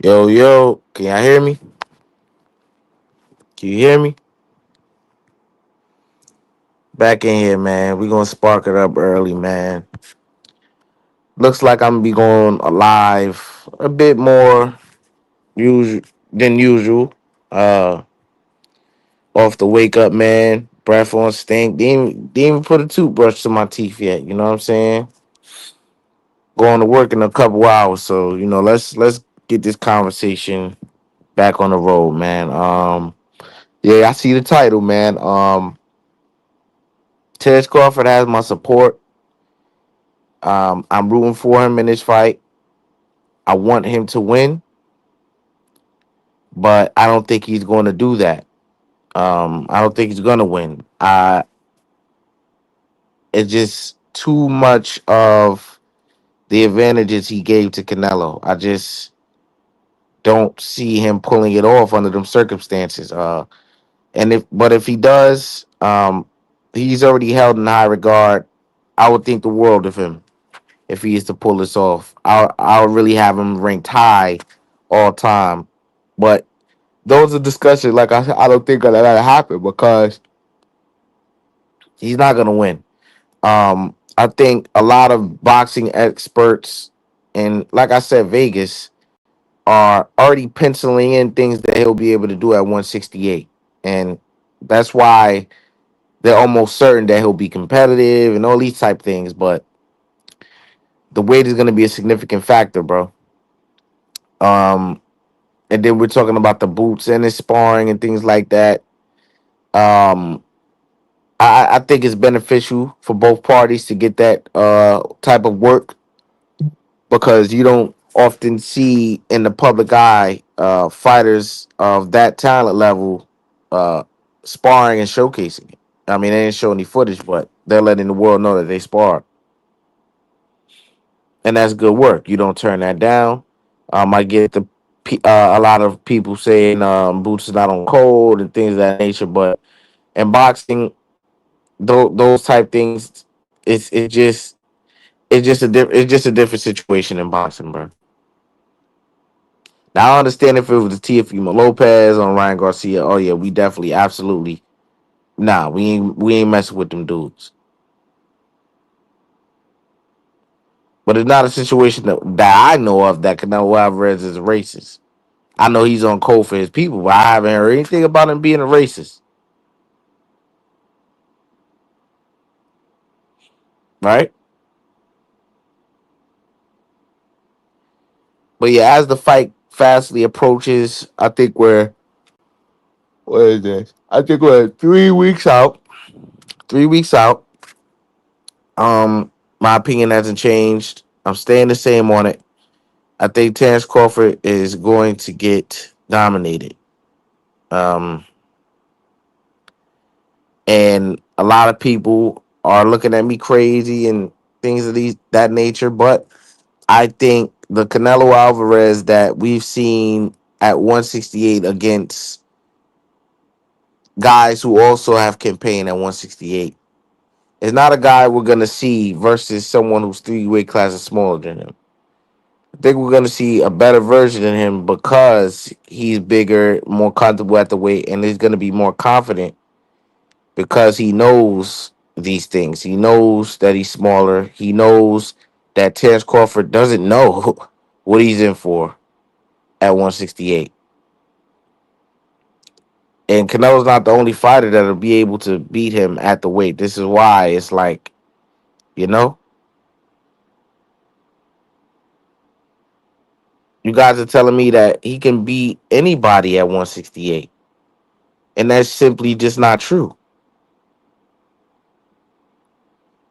Yo, yo, can y'all hear me? Can you hear me? Back in here, man. We gonna spark it up early, man. Looks like I'm gonna be going live a bit more usual than usual. Uh, off the wake up, man. Breath on stink. Didn't even put a toothbrush to my teeth yet. You know what I'm saying? Going to work in a couple hours, so let's get this conversation back on the road, man. Yeah, I see the title, man. Terence Crawford has my support. I'm rooting for him in this fight. I want him to win, but I don't think he's going to do that. I don't think he's going to win. It's just too much of the advantages he gave to Canelo. I just don't see him pulling it off under them circumstances. But if he does, he's already held in high regard. I would think the world of him if he is to pull this off. I'll really have him ranked high all time. But those are discussions. Like I said, I don't think that'll happen because he's not gonna win. I think a lot of boxing experts and, like I said, Vegas are already penciling in things that he'll be able to do at 168, and that's why they're almost certain that he'll be competitive and all these type things. But the weight is gonna be a significant factor, bro. Um, and then we're talking about the boots and his sparring and things like that. Um, I think it's beneficial for both parties to get that type of work because you don't often see in the public eye fighters of that talent level uh, sparring and showcasing it. I mean, they didn't show any footage, but they're letting the world know that they spar, and that's good work. You don't turn that down. I get a lot of people saying boots is not on cold and things of that nature, but in boxing, those type things, it's just it's just a different situation in boxing, bro. Now I understand if it was the Teofimo Lopez on Ryan Garcia. Oh yeah, we definitely, absolutely, nah, we ain't messing with them dudes. But it's not a situation that I know of that Canelo Alvarez is a racist. I know he's on code for his people, but I haven't heard anything about him being a racist, right? But yeah, as the fight fastly approaches, I think we're what is this? I think we're 3 weeks out. 3 weeks out. My opinion hasn't changed. I'm staying the same on it. I think Terence Crawford is going to get dominated. Um, and a lot of people are looking at me crazy and things of that nature, but I think the Canelo Alvarez that we've seen at 168 against guys who also have campaigned at 168 is not a guy we're gonna see versus someone who's 3 weight classes smaller than him. I think we're gonna see a better version of him because he's bigger, more comfortable at the weight, and he's gonna be more confident because he knows these things. He knows that he's smaller. He knows that Terence Crawford doesn't know what he's in for at 168. And Canelo's not the only fighter that'll be able to beat him at the weight. This is why it's like, you know, you guys are telling me that he can beat anybody at 168. And that's simply just not true.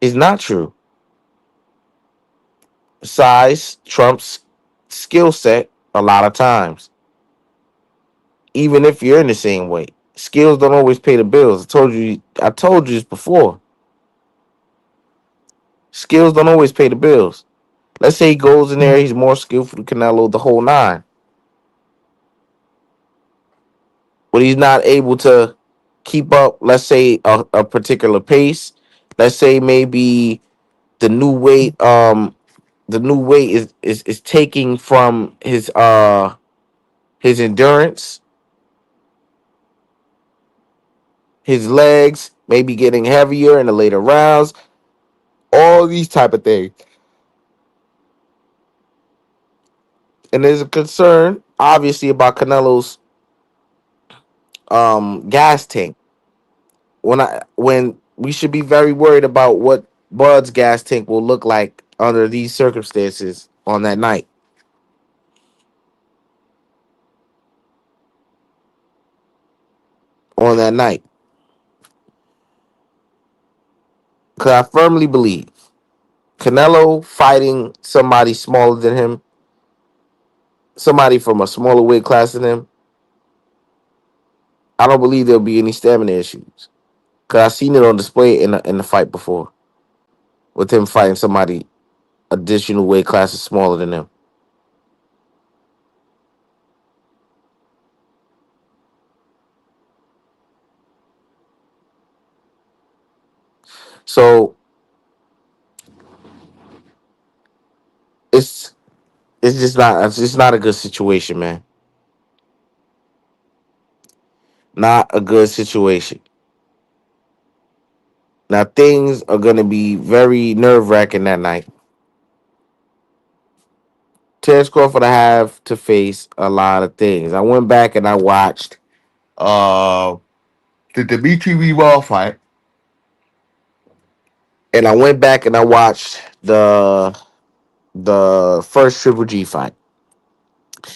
It's not true. Size trumps skill set a lot of times, even if you're in the same weight. Skills don't always pay the bills. I told you this before. Skills don't always pay the bills. Let's say he goes in there, he's more skillful than Canelo, the whole nine, but he's not able to keep up, let's say, a particular pace. Let's say maybe the new weight, the new weight is taking from his his endurance, his legs maybe getting heavier in the later rounds, all these type of things. And there's a concern, obviously, about Canelo's gas tank. When we should be very worried about what Bud's gas tank will look like under these circumstances on that night. On that night, because I firmly believe Canelo fighting somebody smaller than him, somebody from a smaller weight class than him, I don't believe there'll be any stamina issues. Because I've seen it on display in the fight before with him fighting somebody additional weight classes smaller than him. So it's it's just not a good situation, man. Not a good situation. Now things are gonna be very nerve wracking that night. Terence Crawford I have to face a lot of things. I went back and I watched uh the Dimitri Bivol fight, and I went back and I watched the first Triple G fight.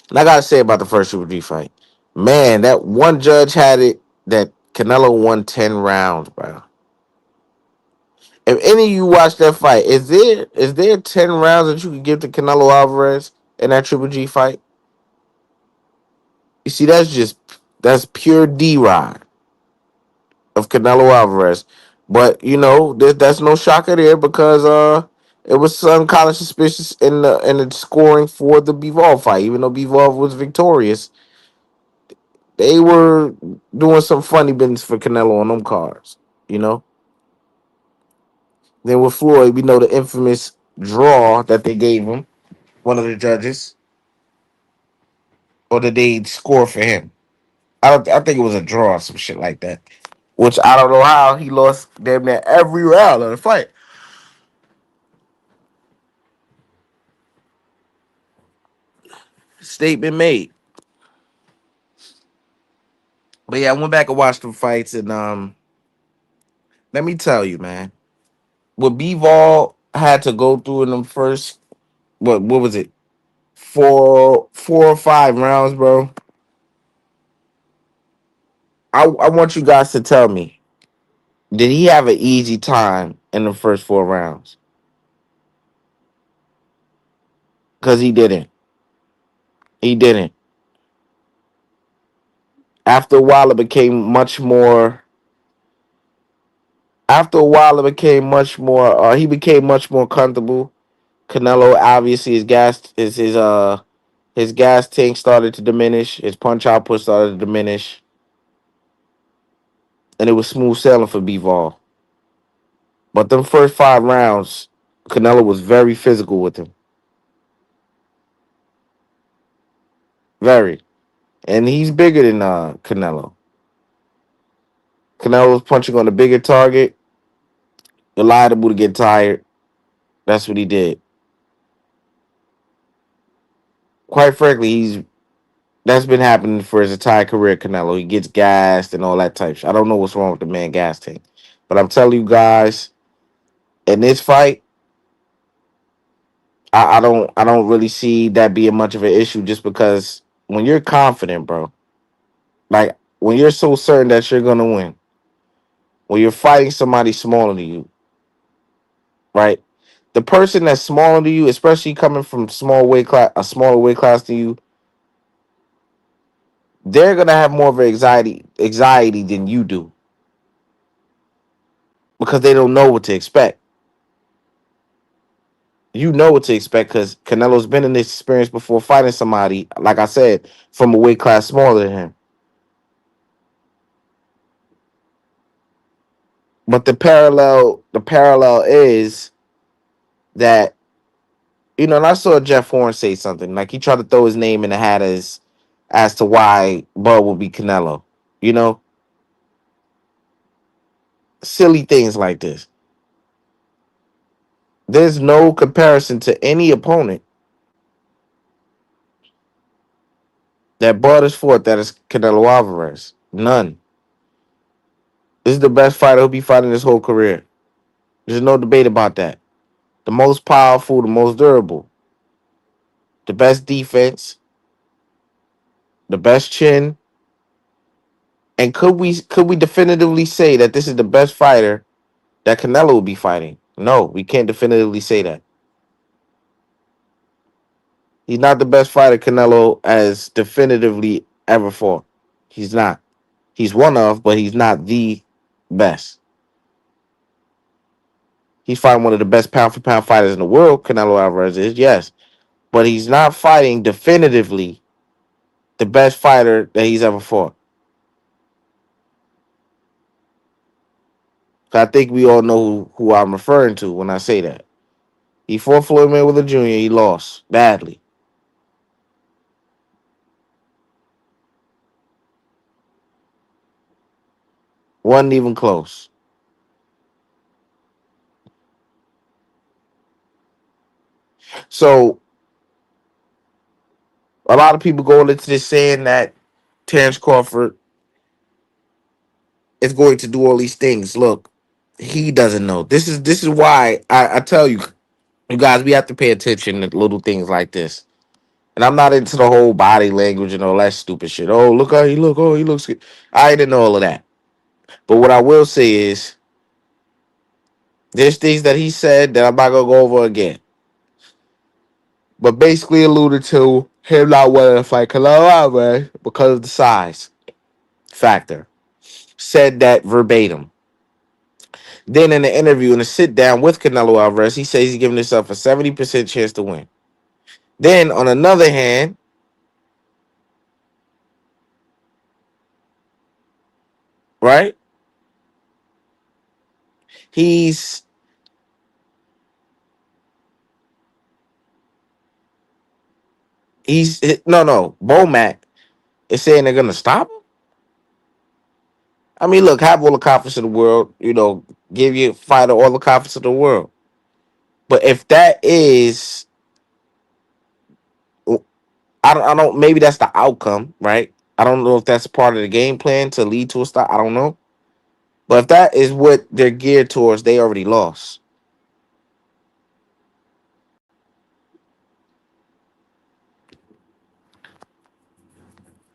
And I gotta say about the first Triple G fight, man, that one judge had it that Canelo won 10 rounds, bro. If any of you watch that fight, is there 10 rounds that you could give to Canelo Alvarez in that Triple G fight? You see, that's pure D rod of Canelo Alvarez. But that's no shocker there because it was some kind of suspicious in the scoring for the Bivol fight, even though Bivol was victorious. They were doing some funny business for Canelo on them cards, you know. Then with Floyd, we know the infamous draw that they gave him, one of the judges, or that they score for him. I think it was a draw or some shit like that. Which I don't know how he lost damn near every round of the fight. Statement made. But yeah, I went back and watched the fights, and let me tell you, man, what Bivol had to go through in them first, what was it, four or 5 rounds, bro. I want you guys to tell me, did he have an easy time in the first 4 rounds? Because he didn't. He didn't. After a while, it became much more. After a while, it became much more. He became much more comfortable. Canelo obviously his gas tank started to diminish. His punch output started to diminish, and it was smooth sailing for Bivol. But them first 5 rounds, Canelo was very physical with him, very, and he's bigger than Canelo. Canelo was punching on a bigger target, reliable to get tired. That's what he did. Quite frankly, he's that's been happening for his entire career. Canelo, he gets gassed and all that type shit. I don't know what's wrong with the man gas tank, but I'm telling you guys, in this fight, I don't really see that being much of an issue just because when you're confident, bro, like when you're so certain that you're gonna win, when you're fighting somebody smaller than you, right? The person that's smaller than you, especially coming from a smaller weight class than you, they're gonna have more of an anxiety than you do because they don't know what to expect. You know what to expect because Canelo's been in this experience before fighting somebody, like I said, from a weight class smaller than him. But the parallel is that, and I saw Jeff Horn say something like he tried to throw his name in the hat as as to why Bud will be Canelo. You know, silly things like this. There's no comparison to any opponent that Bud has fought that is Canelo Alvarez. None. This is the best fighter he'll be fighting his whole career. There's no debate about that. The most powerful, the most durable, the best defense, the best chin. And could we definitively say that this is the best fighter that Canelo will be fighting? No, we can't definitively say that. He's not the best fighter Canelo has definitively ever fought. He's not. He's one of, but he's not the best. He's fighting one of the best pound for pound fighters in the world. Canelo Alvarez is, yes, but he's not fighting definitively the best fighter that he's ever fought. So I think we all know who I'm referring to when I say that. He fought Floyd Mayweather Jr. He lost badly. Wasn't even close. So a lot of people going into this saying that Terence Crawford is going to do all these things. Look, he doesn't know. This is why I tell you, you guys, we have to pay attention to little things like this. And I'm not into the whole body language and all that stupid shit. Oh, look how he look. Oh, he looks good. I ain't into all of that. But what I will say is there's things that he said that I'm not gonna go over again. But basically alluded to him not wanting to fight Canelo Alvarez because of the size factor. Said that verbatim. Then in the interview, in a sit down with Canelo Alvarez, he says he's giving himself a 70% chance to win. Then on another hand, right? He's he's no Bomac is saying they're gonna stop him. I mean, look, have all the confidence in the world, give your fighter all the confidence in the world. But if that is, I don't. Maybe that's the outcome, right? I don't know if that's part of the game plan to lead to a stop. I don't know. But if that is what they're geared towards, they already lost.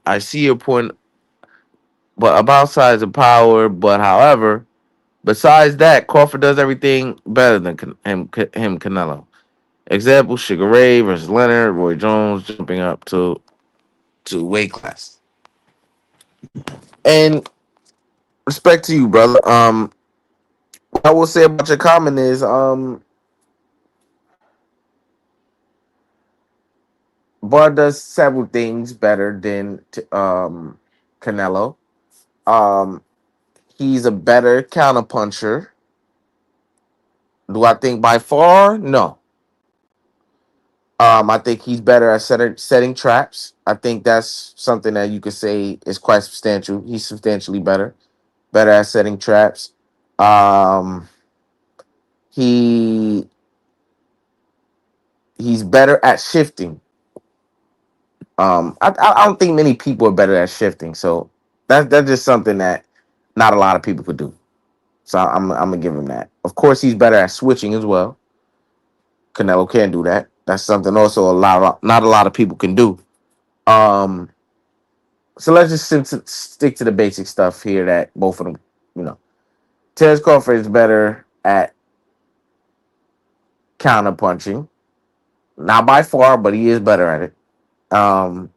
I see your point, but about size and power. But however, besides that, Crawford does everything better than Canelo. Example: Sugar Ray versus Leonard, Roy Jones jumping up to weight class. And respect to you, brother. What I will say about your comment is, Bud does several things better than Canelo. Um, he's a better counterpuncher. Do I think by far? No. I think he's better at setting traps. I think that's something that you could say is quite substantial. He's substantially better at setting traps. Um, he he's better at shifting. I don't think many people are better at shifting. So that's just something that not a lot of people could do. So I'm gonna give him that. Of course, he's better at switching as well. Canelo can do that. That's something also not a lot of people can do. Um, so let's just stick to the basic stuff here that both of them, you know. Terence Crawford is better at counter punching, not by far, but he is better at it. Um,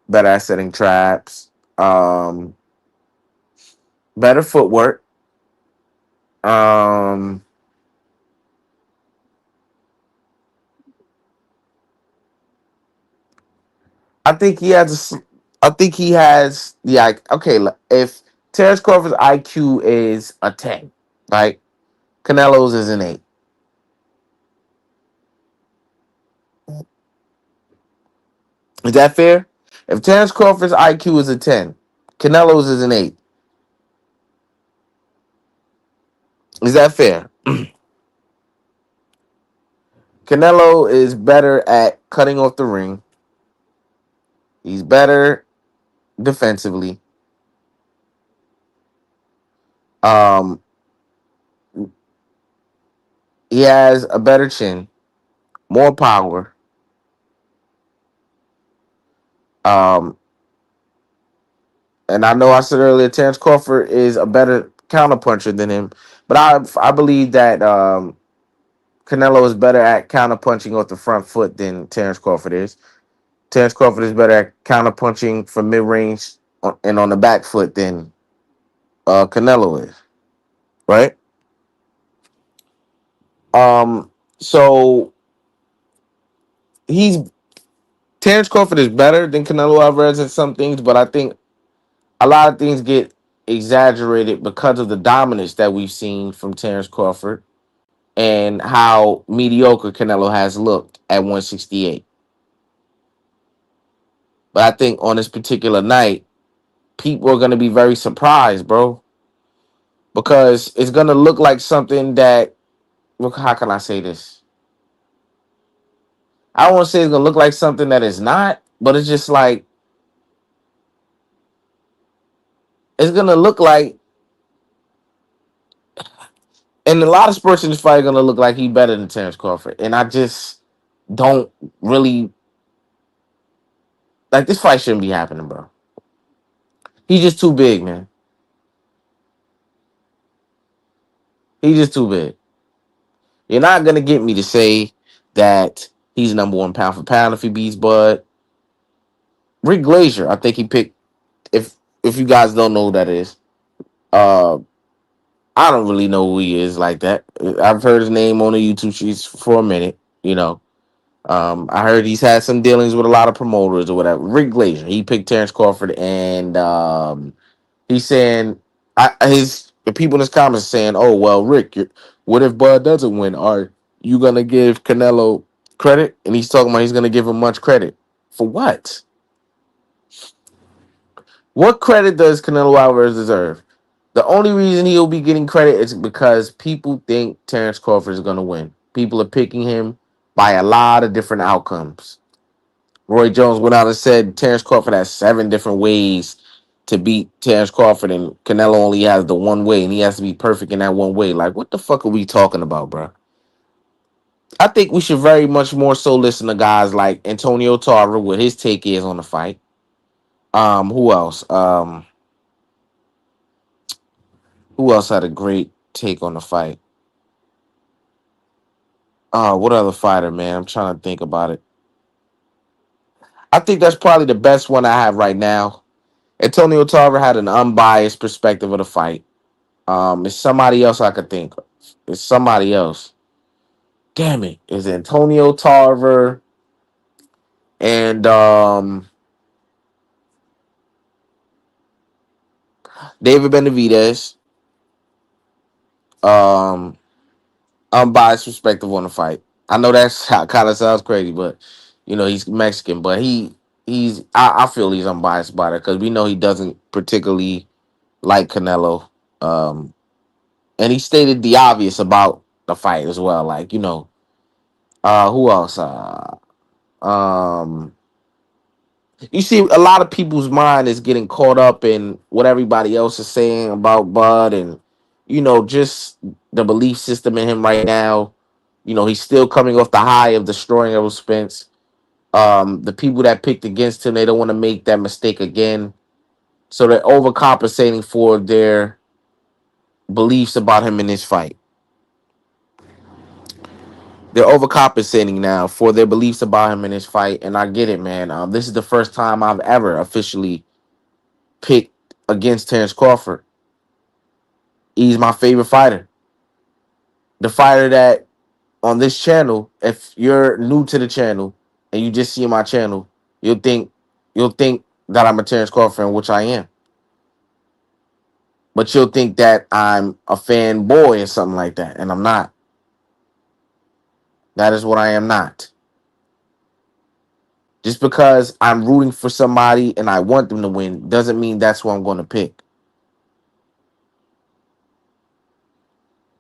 Better at setting traps. Better footwork. Um, I think he has. I think he has the okay. If Terence Crawford's IQ is a 10, right? Canelo's is an 8. Is that fair? If Terence Crawford's IQ is a 10, Canelo's is an 8. Is that fair? Canelo is better at cutting off the ring. He's better defensively. Um, he has a better chin, more power. Um, and I know I said earlier Terence Crawford is a better counterpuncher than him, but I believe that Canelo is better at counterpunching off the front foot than Terence Crawford is. Terence Crawford is better at counterpunching from mid range and on the back foot than Canelo is. Right? Um, so he's Terence Crawford is better than Canelo Alvarez at some things, but I think a lot of things get exaggerated because of the dominance that we've seen from Terence Crawford and how mediocre Canelo has looked at 168. But I think on this particular night, people are going to be very surprised, bro, because it's going to look like something that, look, how can I say this? I don't want to say it's going to look like something that is not, but it's just like, it's going to look like, and a lot of sports in this fight are going to look like he better than Terence Crawford. And I just don't really, like, this fight shouldn't be happening, bro. He's just too big, man. He's just too big. You're not going to get me to say that he's number one pound for pound if he beats Bud. Rick Glazier, I think he picked, if you guys don't know who that is, uh, I don't really know who he is like that. I've heard his name on the YouTube streets for a minute, you know. I heard he's had some dealings with a lot of promoters or whatever. Rick Glazier, he picked Terence Crawford, and he's saying, the people in his comments saying, "Oh well, Rick, what if Bud doesn't win? Are you gonna give Canelo credit?" And he's talking about he's gonna give him much credit for what? What credit does Canelo Alvarez deserve? The only reason he'll be getting credit is because people think Terence Crawford is going to win. People are picking him by a lot of different outcomes. Roy Jones went out and said Terence Crawford has 7 different ways to beat Terence Crawford, and Canelo only has the one way, and he has to be perfect in that one way. Like, what the fuck are we talking about, bro? I think we should very much more so listen to guys like Antonio Tarver, what his take is on the fight. Who else? Who else had a great take on the fight? What other fighter, man? I'm trying to think about it. I think that's probably the best one I have right now. Antonio Tarver had an unbiased perspective of the fight. It's somebody else I could think of. It's somebody else. Damn it. It's Antonio Tarver and David Benavidez. Um, Unbiased perspective on the fight. I know that's kind of sounds crazy, but he's Mexican, but I feel he's unbiased about it because we know he doesn't particularly like Canelo. Um, and he stated the obvious about the fight as well. Like, who else? Um, you see, a lot of people's mind is getting caught up in what everybody else is saying about Bud, and just the belief system in him right now. He's still coming off the high of destroying Errol Spence. The people that picked against him, they don't want to make that mistake again. So they're overcompensating for their beliefs about him in this fight. They're overcompensating now for their beliefs about him in this fight, and I get it, man. This is the first time I've ever officially picked against Terence Crawford. He's my favorite fighter. The fighter that on this channel, if you're new to the channel and you just see my channel, you'll think that I'm a Terence Crawford fan, which I am. But you'll think that I'm a fanboy or something like that, and I'm not. That is what I am not. Just because I'm rooting for somebody and I want them to win doesn't mean that's who I'm going to pick.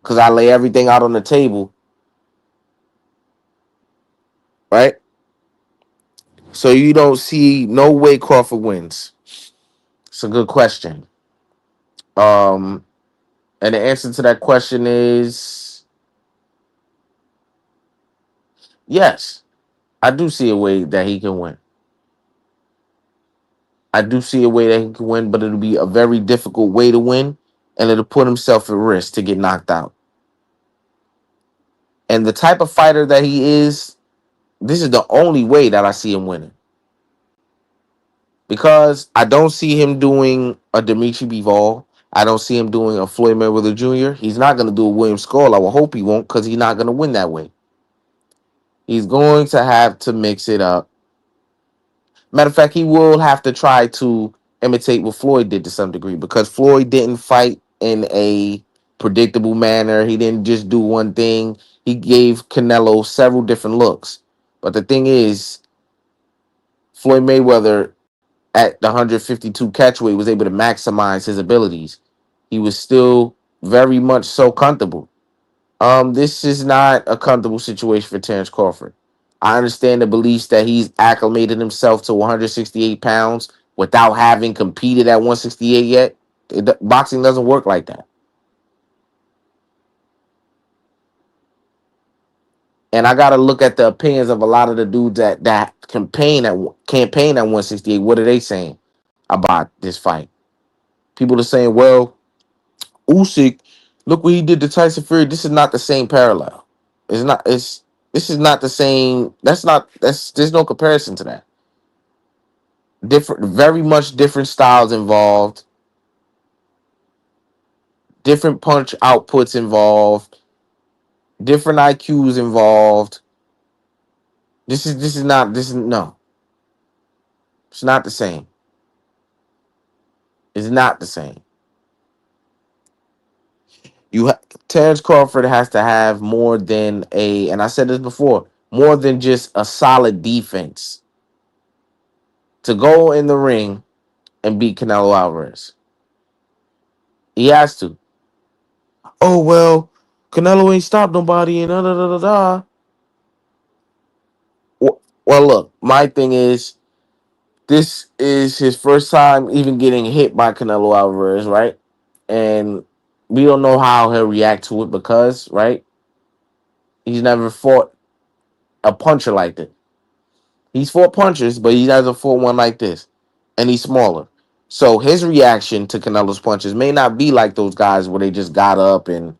Because I lay everything out on the table, right? So you don't see no way Crawford wins. It's a good question. Um, and the answer to that question is yes. I do see a way that he can win. I do see a way that he can win, but it'll be a very difficult way to win, and it'll put himself at risk to get knocked out. And the type of fighter that he is, this is the only way that I see him winning. Because I don't see him doing a Dimitri Bivol. I don't see him doing a Floyd Mayweather Jr. He's not going to do a William Skull. I will hope he won't because he's not going to win that way. He's going to have to mix it up. Matter of fact, he will have to try to imitate what Floyd did to some degree because Floyd didn't fight in a predictable manner. He didn't just do one thing. He gave Canelo several different looks. But the thing is, Floyd Mayweather at the 152 catchweight was able to maximize his abilities. He was still very much so comfortable. This is not a comfortable situation for Terence Crawford. I understand the beliefs that he's acclimated himself to 168 pounds without having competed at 168 yet. Boxing doesn't work like that. And I got to look at the opinions of a lot of the dudes that campaign at 168. What are they saying about this fight? People are saying, well, Usyk, look what he did to Tyson Fury. This is not the same parallel. It's not. It's This is not the same. That's not. That's There's no comparison to that. Different, very much different styles involved. Different punch outputs involved. Different IQs involved. This is not. This is no. It's not the same. It's not the same. Terrence Crawford has to have more than a. And I said this before. More than just a solid defense to go in the ring and beat Canelo Alvarez. He has to. Oh well, Canelo ain't stopped nobody and da da da da da. Well, look, my thing is this is his first time even getting hit by Canelo Alvarez, right? And we don't know how he'll react to it because, right? He's never fought a puncher like this. He's fought punchers, but he hasn't fought one like this, and he's smaller. So his reaction to Canelo's punches may not be like those guys where they just got up and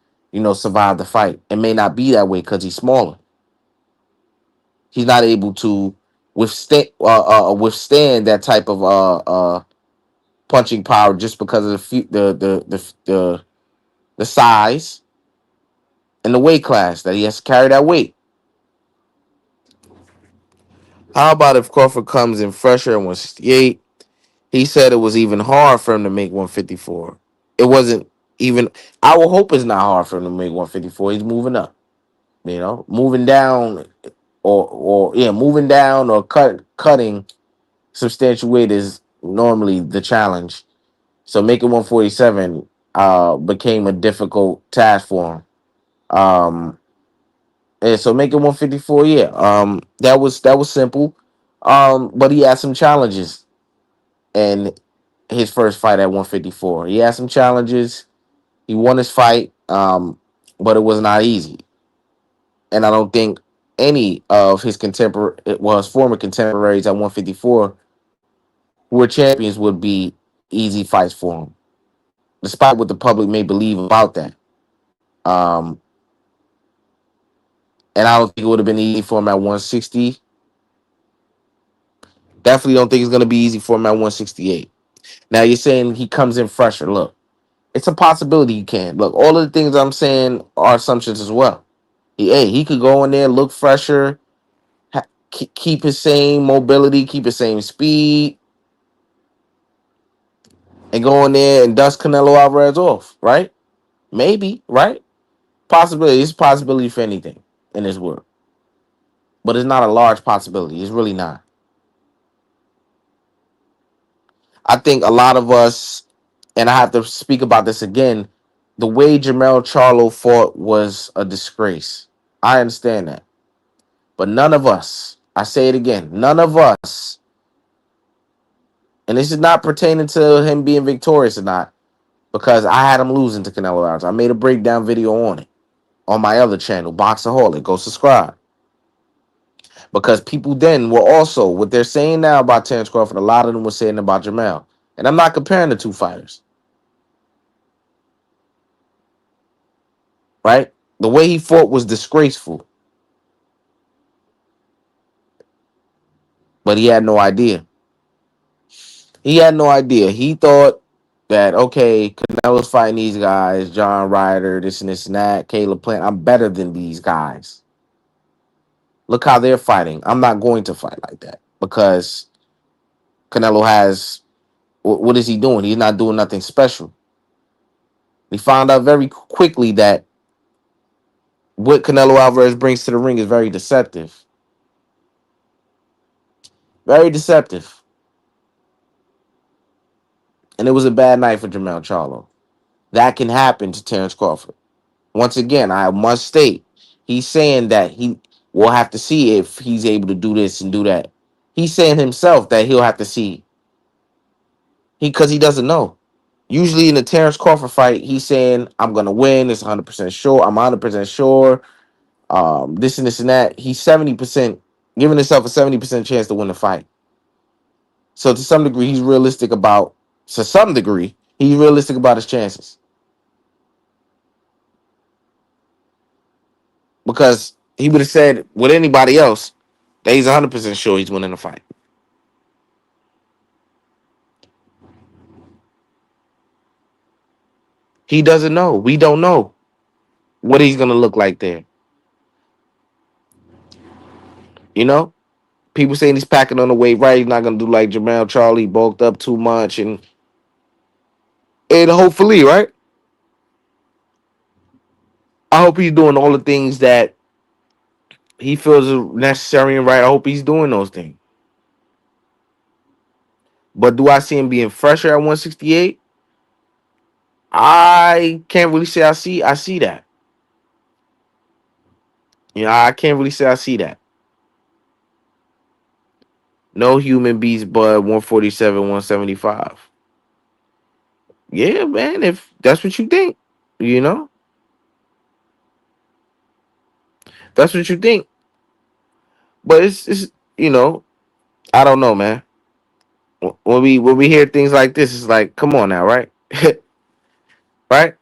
survived the fight. It may not be that way because he's smaller. He's not able to withstand that type of punching power just because of the size and the weight class that he has to carry that weight. How about if Crawford comes in fresher at 168? He said it was even hard for him to make 154. It wasn't even. I will hope it's not hard for him to make 154. He's moving up. Moving down moving down or cutting substantial weight is normally the challenge. So making 147 became a difficult task for him. And so making 154, yeah, that was simple. But he had some challenges in his first fight at 154. He had some challenges. He won his fight, but it was not easy. And I don't think any of his former contemporaries at 154 who were champions would be easy fights for him, despite what the public may believe about that. Um, and I don't think it would have been easy for him at 160. Definitely don't think it's going to be easy for him at 168. Now you're saying he comes in fresher. Look, it's a possibility he can. Look, all of the things I'm saying are assumptions as well. He could go in there, look fresher, keep his same mobility, keep his same speed, and go in there and dust Canelo Alvarez off, right? Maybe, right? Possibility. It's a possibility for anything in this world. But it's not a large possibility. It's really not. I think a lot of us, and I have to speak about this again, the way Jamel Charlo fought was a disgrace. I understand that. But none of us, I say it again, none of us, and this is not pertaining to him being victorious or not, because I had him losing to Canelo Alvarez. I made a breakdown video on it on my other channel, Boxaholic. Go subscribe. Because people then were also, what they're saying now about Terence Crawford, a lot of them were saying about Jamel. And I'm not comparing the two fighters, right? The way he fought was disgraceful, but he had no idea. He had no idea. He thought that, okay, Canelo's fighting these guys, John Ryder, this and this and that, Caleb Plant. I'm better than these guys. Look how they're fighting. I'm not going to fight like that because Canelo has, what is he doing? He's not doing nothing special. He found out very quickly that what Canelo Alvarez brings to the ring is very deceptive. Very deceptive. And it was a bad night for Jamel Charlo. That can happen to Terence Crawford. Once again, I must state, he's saying that he will have to see if he's able to do this and do that. He's saying himself that he'll have to see. Because he doesn't know. Usually in the Terence Crawford fight, he's saying, I'm going to win. It's 100% sure. I'm 100% sure. This and this and that. He's 70%, giving himself a 70% chance to win the fight. So to some degree, he's realistic about his chances. Because he would have said with anybody else that he's 100% sure he's winning the fight. He doesn't know. We don't know what he's going to look like there. You know? People saying he's packing on the weight right. He's not going to do like Jamel Charlie, bulked up too much. And hopefully, right? I hope he's doing all the things that he feels are necessary and right. I hope he's doing those things. But do I see him being fresher at 168? I can't really say I see that. I can't really say I see that. No human beats but 147, 175. Yeah, man, if that's what you think, you know, that's what you think. But it's I don't know, man. When we hear things like this, it's like, come on now, right? Right?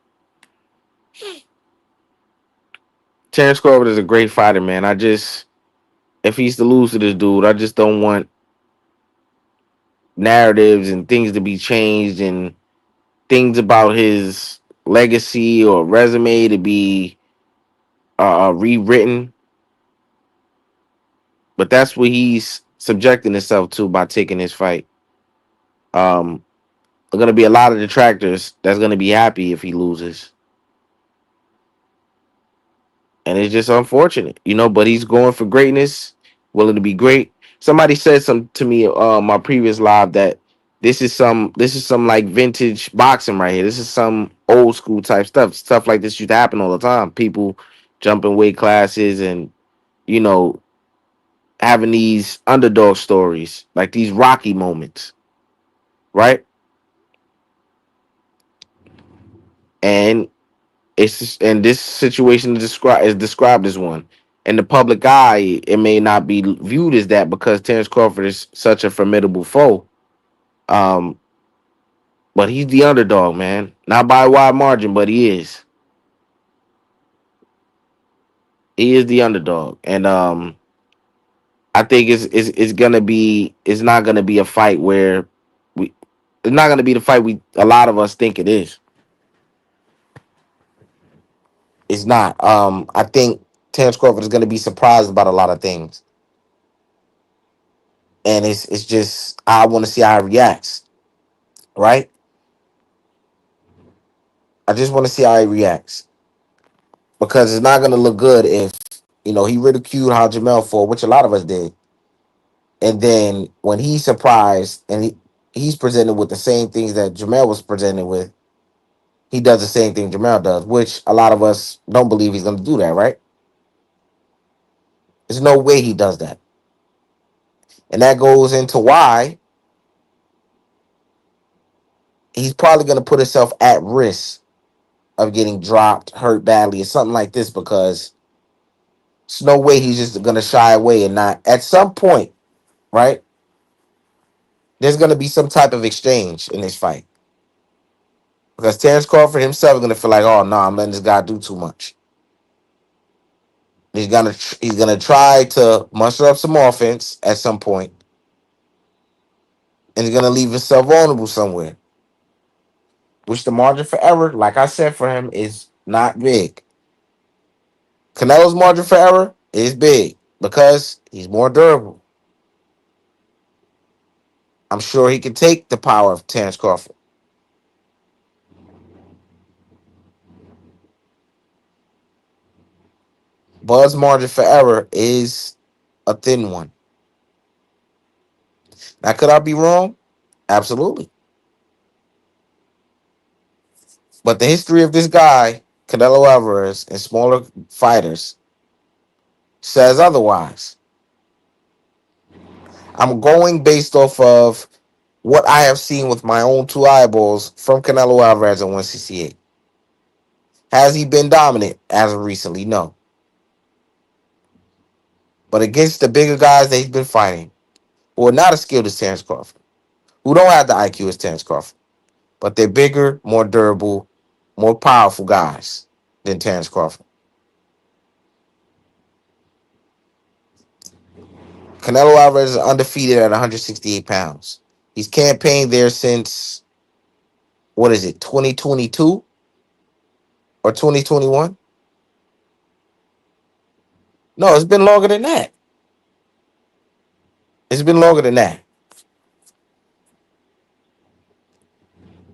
Terence Crawford is a great fighter, man. If he's to lose to this dude, I just don't want narratives and things to be changed and things about his legacy or resume to be rewritten. But that's what he's subjecting himself to by taking this fight. There are going to be a lot of detractors that's going to be happy if he loses. And it's just unfortunate, but he's going for greatness, willing to be great. Somebody said some to me my previous live that this is some like vintage boxing right here. This is some old school type stuff. Stuff like this used to happen all the time. People jumping weight classes and you know having these underdog stories, like these Rocky moments, right? And and this situation is described as one. In the public eye, it may not be viewed as that because Terence Crawford is such a formidable foe. Um, but he's the underdog, man. Not by a wide margin, but he is. He is the underdog, and I think it's not gonna be a fight where we it's not gonna be the fight we a lot of us think it is. It's not. I think Terence Crawford is gonna be surprised about a lot of things, and it's just I want to see how he reacts. Right? I just want to see how he reacts because it's not gonna look good if he ridiculed how Jamel fought, which a lot of us did, and then when he's surprised and he's presented with the same things that Jamel was presented with. He does the same thing Jamel does, which a lot of us don't believe he's going to do that, right? There's no way he does that. And that goes into why he's probably going to put himself at risk of getting dropped, hurt badly, or something like this, because there's no way he's just going to shy away and not. At some point, right, there's going to be some type of exchange in this fight. Because Terence Crawford himself is going to feel like, oh, no, I'm letting this guy do too much. He's gonna try to muster up some offense at some point, and he's gonna leave himself vulnerable somewhere. Which the margin for error, like I said, for him is not big. Canelo's margin for error is big because he's more durable. I'm sure he can take the power of Terence Crawford. Bud's margin for error is a thin one. Now, could I be wrong? Absolutely. But the history of this guy, Canelo Alvarez, and smaller fighters says otherwise. I'm going based off of what I have seen with my own two eyeballs from Canelo Alvarez at 168. Has he been dominant as of recently? No. But against the bigger guys that he's been fighting, who are not as skilled as Terence Crawford, who don't have the IQ as Terence Crawford, but they're bigger, more durable, more powerful guys than Terence Crawford. Canelo Alvarez is undefeated at 168 pounds. He's campaigned there since, what is it, 2022 or 2021? No, it's been longer than that. It's been longer than that.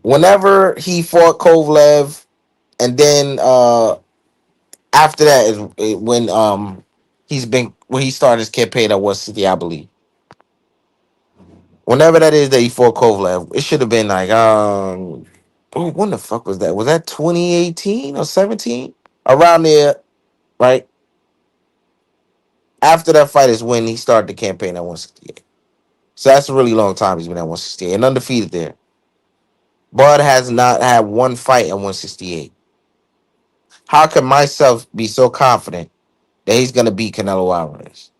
Whenever he fought Kovalev, and then after that is when he started his campaign at West City, I believe. Whenever that is that he fought Kovalev, it should have been like when the fuck was that? Was that 2018 or 17? Around there, right? After that fight is when he started the campaign at 168. So that's a really long time he's been at 168 and undefeated there. Bud has not had one fight at 168. How can myself be so confident that he's going to beat Canelo Alvarez?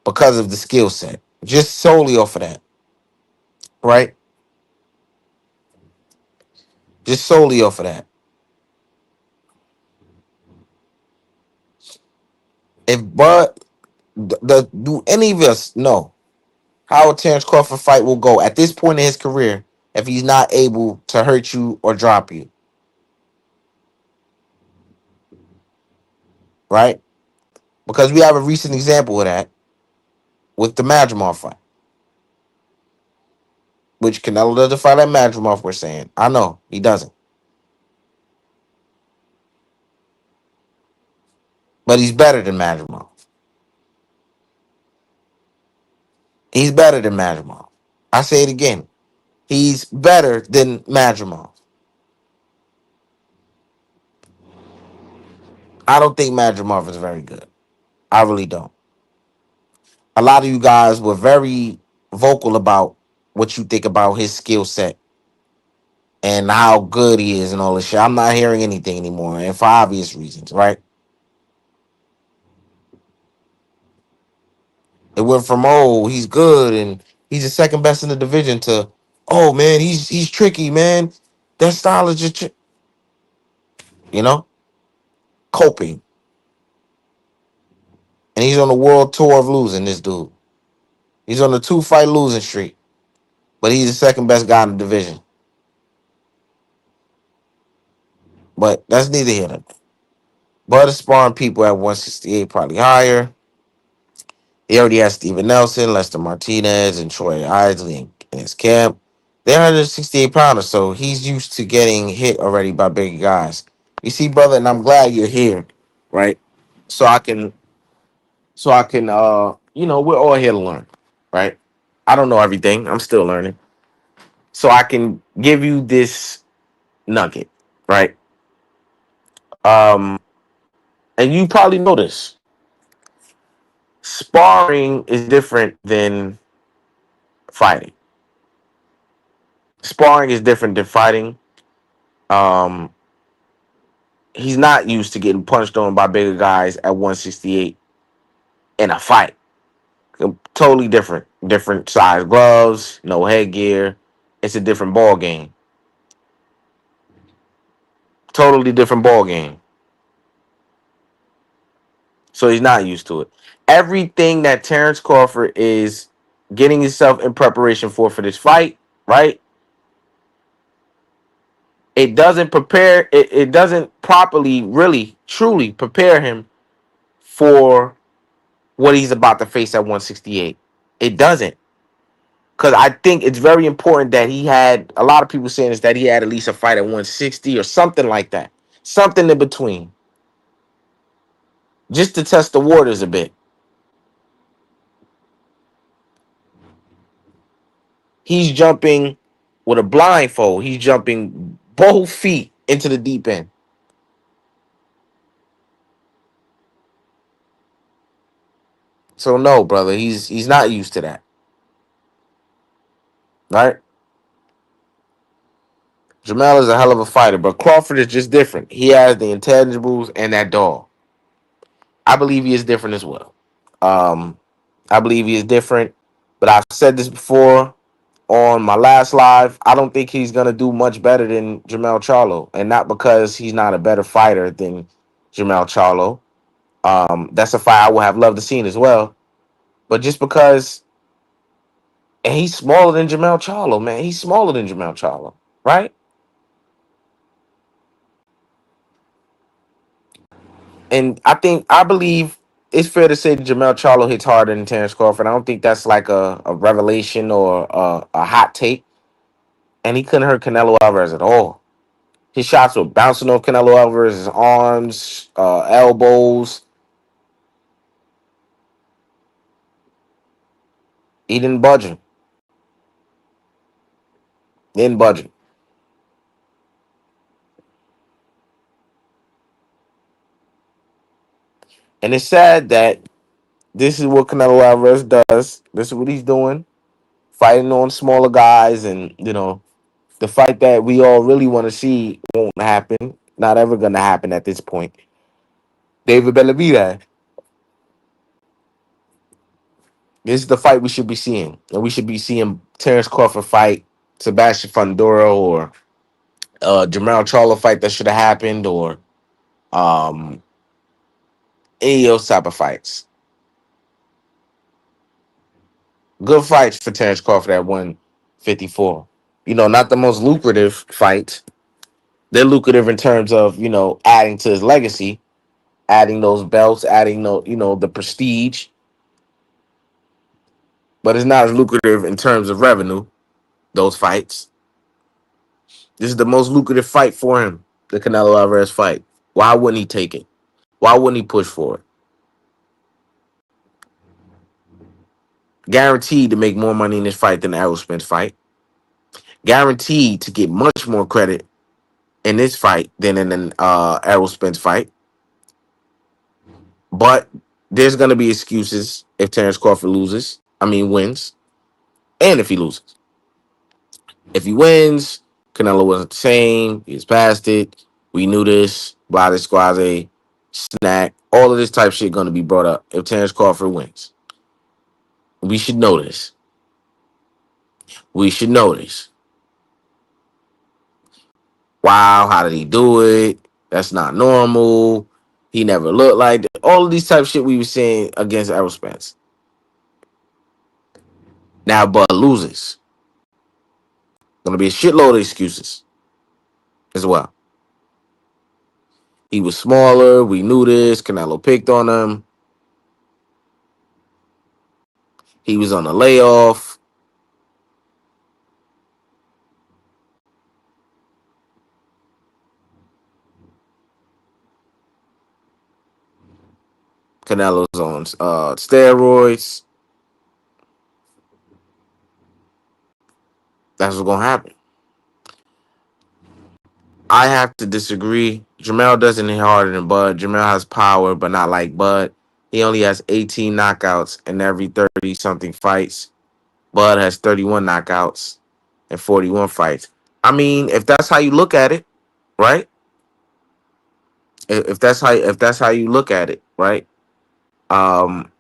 Because of the skill set. Just solely off of that. Right? Just solely off of that. If Bud, do any of us know how a Terence Crawford fight will go at this point in his career if he's not able to hurt you or drop you? Right? Because we have a recent example of that with the Madrimov fight. Which Canelo doesn't fight at Madrimov, we're saying. I know, he doesn't. But he's better than Madrimov. He's better than Madrimov. I say it again. He's better than Madrimov. I don't think Madrimov is very good. I really don't. A lot of you guys were very vocal about what you think about his skill set and how good he is and all this shit. I'm not hearing anything anymore, and for obvious reasons, right? It went from, oh, he's good and he's the second best in the division to, oh man, he's tricky, man. That style is just you know, coping. And he's on the world tour of losing, this dude. He's on the 2-fight losing streak. But he's the second best guy in the division. But that's neither here nor there. Bud is sparring people at 168, probably higher. He already has Steven Nelson, Lester Martinez, and Troy Isley in his camp. They're 168 pounders, so he's used to getting hit already by big guys. You see, brother, and I'm glad you're here, right? So I can, we're all here to learn. right? I don't know everything. I'm still learning. So I can give you this nugget, right? Um, and you probably know this. Sparring is different than fighting. Sparring is different than fighting. Um, he's not used to getting punched on by bigger guys at 168 in a fight. Totally different. Different size gloves, no headgear. It's a different ball game. Totally different ball game. So he's not used to it. Everything that Terence Crawford is getting himself in preparation for this fight, right? It doesn't prepare. It doesn't properly, really, truly prepare him for what he's about to face at 168. It doesn't. Because I think it's very important that he had, a lot of people saying is that he had at least a fight at 160 or something like that. Something in between. Just to test the waters a bit. He's jumping with a blindfold. He's jumping both feet into the deep end. So no, brother, he's not used to that. Right? Jamel is a hell of a fighter, but Crawford is just different. He has the intangibles and that dog. I believe he is different as well. Um, I believe he is different, but I've said this before on my last live. I don't think he's gonna do much better than Jamel Charlo, and not because he's not a better fighter than Jamel Charlo. That's a fight I would have loved to see as well, but just because, and he's smaller than Jamel Charlo, man. He's smaller than Jamel Charlo, right? And I believe it's fair to say that Jamel Charlo hits harder than Terence Crawford. I don't think that's like a revelation or a hot take. And he couldn't hurt Canelo Alvarez at all. His shots were bouncing off Canelo Alvarez's arms, elbows. He didn't budge him. Didn't budge him. And it's sad that this is what Canelo Alvarez does. This is what he's doing, fighting on smaller guys, and the fight that we all really want to see won't happen. Not ever gonna happen at this point. David Benavidez. This is the fight we should be seeing, and we should be seeing Terence Crawford fight Sebastian Fundora, or Jamal Charlo fight that should have happened, or um, any of those type of fights. Good fights for Terence Crawford at 154. Not the most lucrative fights. They're lucrative in terms of adding to his legacy, adding those belts, adding the prestige, but it's not as lucrative in terms of revenue. Those fights. This is the most lucrative fight for him, the Canelo Alvarez fight. Why wouldn't he take it? Why wouldn't he push for it? Guaranteed to make more money in this fight than the Errol Spence fight. Guaranteed to get much more credit in this fight than in an Errol Spence fight. But there's going to be excuses if Terence Crawford loses. I mean, wins. And if he loses. If he wins, Canelo wasn't the same. He's past it. We knew this. Blah, squaze, snack. All of this type of shit going to be brought up if Terence Crawford wins. We should know this. We should know this. Wow, how did he do it? That's not normal. He never looked like that. All of these type of shit we were saying against Errol Spence. Now, Bud loses. Gonna be a shitload of excuses as well. He was smaller. We knew this. Canelo picked on him. He was on a layoff. Canelo's on steroids. That's what's gonna happen. I have to disagree. Jamel doesn't hit harder than Bud. Jamel has power, but not like Bud. He only has 18 knockouts in every 30 something fights. Bud has 31 knockouts in 41 fights. I mean, if that's how you look at it, right? If that's how you look at it, right? Um,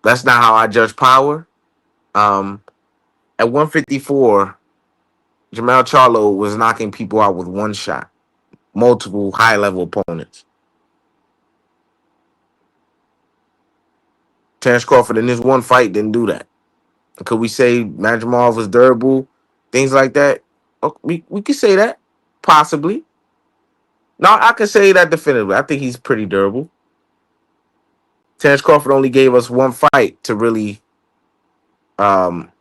that's not how I judge power. Um, at 154, Jamel Charlo was knocking people out with one shot, multiple high level opponents. Terence Crawford in this one fight didn't do that. Could we say Majimov was durable? Things like that? Oh, we could say that. Possibly. No, I can say that definitively. I think he's pretty durable. Terence Crawford only gave us one fight to really um,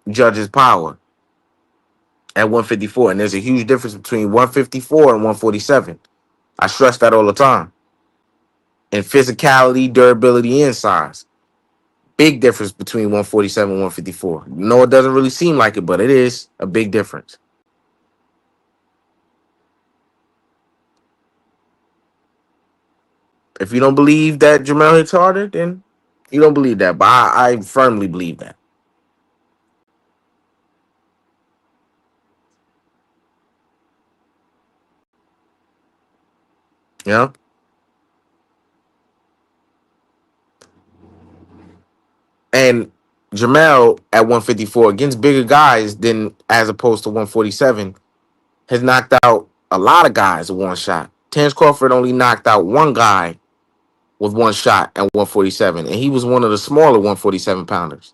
judge his power at 154. And there's a huge difference between 154 and 147. I stress that all the time. In physicality, durability, and size. Big difference between 147 and 154. No, it doesn't really seem like it, but it is a big difference. If you don't believe that Jamel hits harder, then you don't believe that. But I firmly believe that. You know? And Jamel at 154 against bigger guys than as opposed to 147 has knocked out a lot of guys with one shot. Terence Crawford only knocked out one guy with one shot at 147, and he was one of the smaller 147 pounders.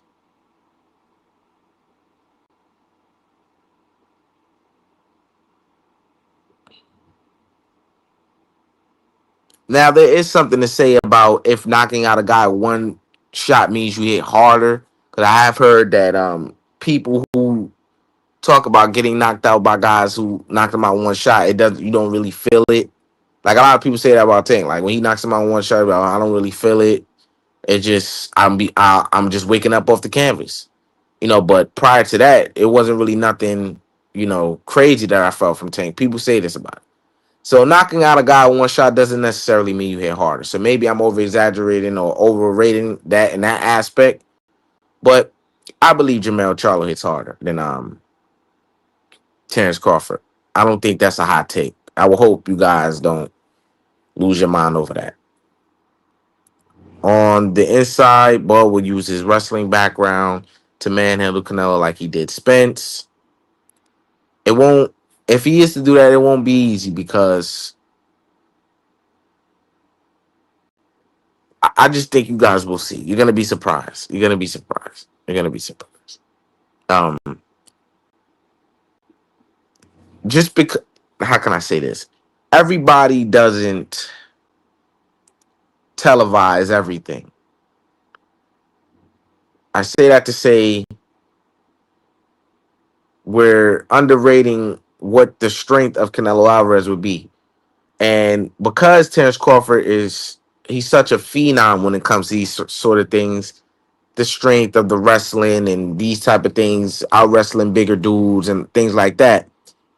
Now, there is something to say about if knocking out a guy one shot means you hit harder. Because I have heard that people who talk about getting knocked out by guys who knocked them out one shot, it doesn't. You don't really feel it. Like a lot of people say that about Tank. Like when he knocks him out one shot, I don't really feel it. It just I'm just waking up off the canvas, you know. But prior to that, it wasn't really nothing, crazy that I felt from Tank. People say this about it. So knocking out a guy with one shot doesn't necessarily mean you hit harder. So maybe I'm over exaggerating or overrating that in that aspect. But I believe Jamel Charlo hits harder than Terence Crawford. I don't think that's a hot take. I will hope you guys don't lose your mind over that. On the inside, Ball would use his wrestling background to manhandle Canelo like he did Spence. It won't, if he is to do that, it won't be easy because I just think you guys will see. You're gonna be surprised. You're gonna be surprised. You're gonna be surprised. Um, just because, how can I say this? Everybody doesn't televise everything. I say that to say we're underrating what the strength of Canelo Alvarez would be. And because Terence Crawford he's such a phenom when it comes to these sort of things, the strength of the wrestling and these type of things, out wrestling bigger dudes and things like that.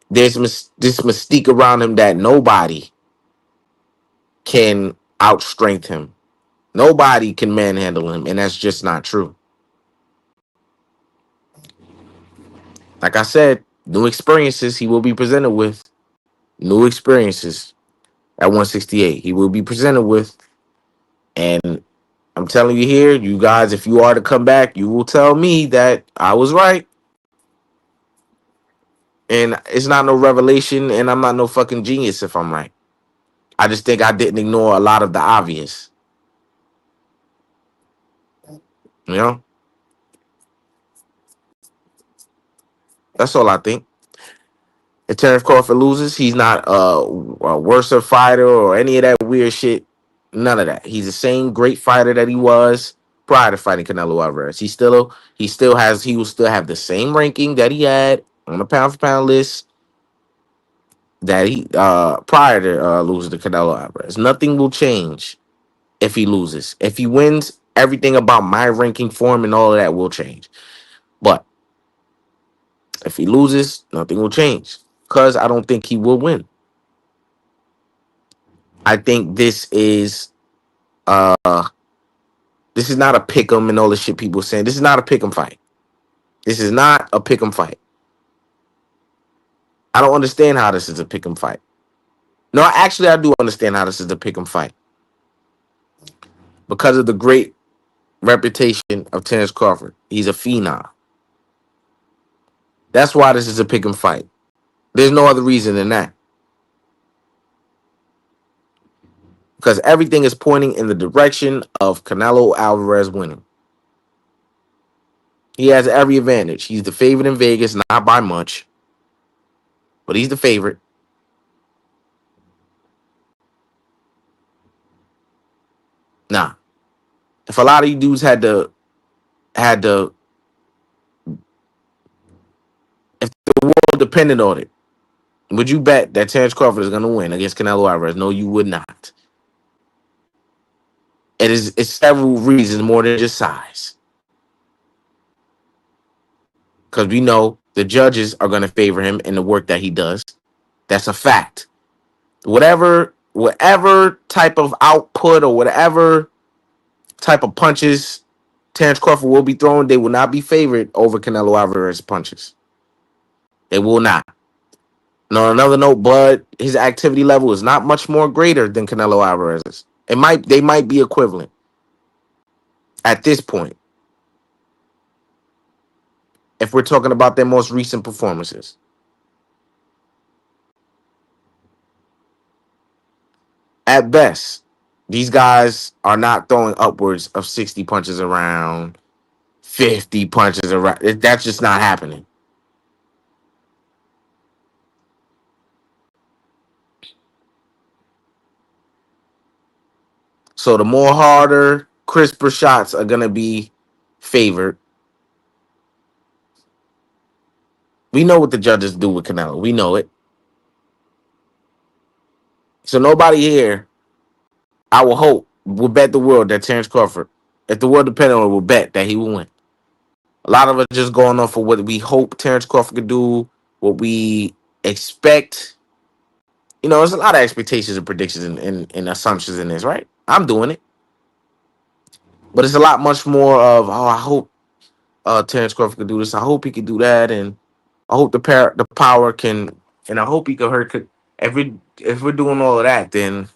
There's this mystique around him that nobody can outstrength him. Nobody can manhandle him, and that's just not true. Like I said, new experiences he will be presented with. New experiences at 168 he will be presented with, and I'm telling you here, you guys, if you are to come back, you will tell me that I was right. And it's not no revelation, and I'm not no fucking genius if I'm right. I just think I didn't ignore a lot of the obvious. You know? That's all I think. If Terence Crawford loses, he's not a worse fighter or any of that weird shit. None of that. He's the same great fighter that he was prior to fighting Canelo Alvarez. He will still have the same ranking that he had on the pound for pound list that he prior to losing to Canelo Alvarez. Nothing will change if he loses. If he wins, everything about my ranking for him and all of that will change. But If he loses, nothing will change because I don't think he will win. I think uh this is not a pick 'em and all the shit people saying. This is not a pick 'em fight. This is not a pick 'em fight. I don't understand how this is a pick 'em fight. No, actually, I do understand how this is a pick 'em fight because of the great reputation of Terence Crawford. He's a phenom. That's why this is a pick 'em fight. There's no other reason than that. Because everything is pointing in the direction of Canelo Alvarez winning. He has every advantage. He's the favorite in Vegas, not by much, but he's the favorite. Nah, if a lot of you dudes had to, if the world depended on it, would you bet that Terence Crawford is going to win against Canelo Alvarez? No, you would not. It's several reasons more than just size. Because we know the judges are going to favor him in the work that he does. That's a fact. Whatever type of output or whatever type of punches Terence Crawford will be throwing, they will not be favored over Canelo Alvarez's punches. They will not. And on another note, Bud, his activity level is not much more greater than Canelo Alvarez's. They might be equivalent at this point if we're talking about their most recent performances. At best, these guys are not throwing upwards of 60 punches around, 50 punches around. That's just not happening. So the more harder, crisper shots are going to be favored. We know what the judges do with Canelo. We know it. So nobody here, I will hope, will bet the world that Terence Crawford, if the world depended on it, will bet that he will win. A lot of us just going on for what we hope Terence Crawford could do, what we expect. You know, there's a lot of expectations and predictions and assumptions in this, right? I'm doing it. But it's a lot much more of, oh, I hope Terence Crawford could do this. I hope he could do that. And I hope the power can, and I hope he could hurt. If we're doing all of that, then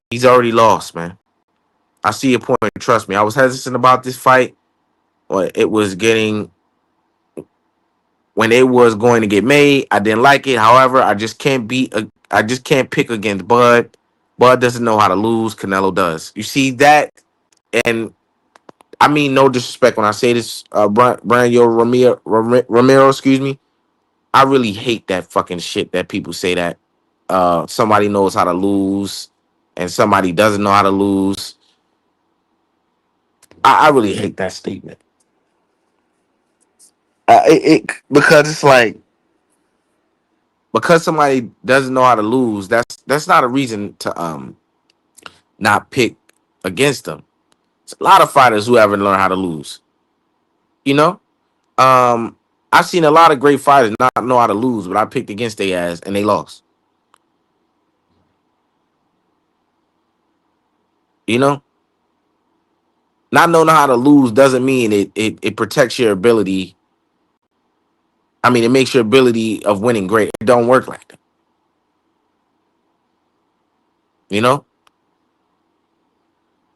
he's already lost, man. I see your point. Trust me. I was hesitant about this fight. Or it was getting when it was going to get made. I didn't like it. However, I just can't pick against Bud. Bud doesn't know how to lose. Canelo does. You see that, and I mean no disrespect when I say this. Ramiro, excuse me. I really hate that fucking shit that people say that somebody knows how to lose and somebody doesn't know how to lose. I really hate that statement. Because it's like because somebody doesn't know how to lose. That's not a reason to not pick against them. It's a lot of fighters who haven't learned how to lose. You know, I've seen a lot of great fighters not know how to lose, but I picked against their ass and they lost. You know, not knowing how to lose doesn't mean it protects your ability. I mean, it makes your ability of winning great. It don't work like that. You know,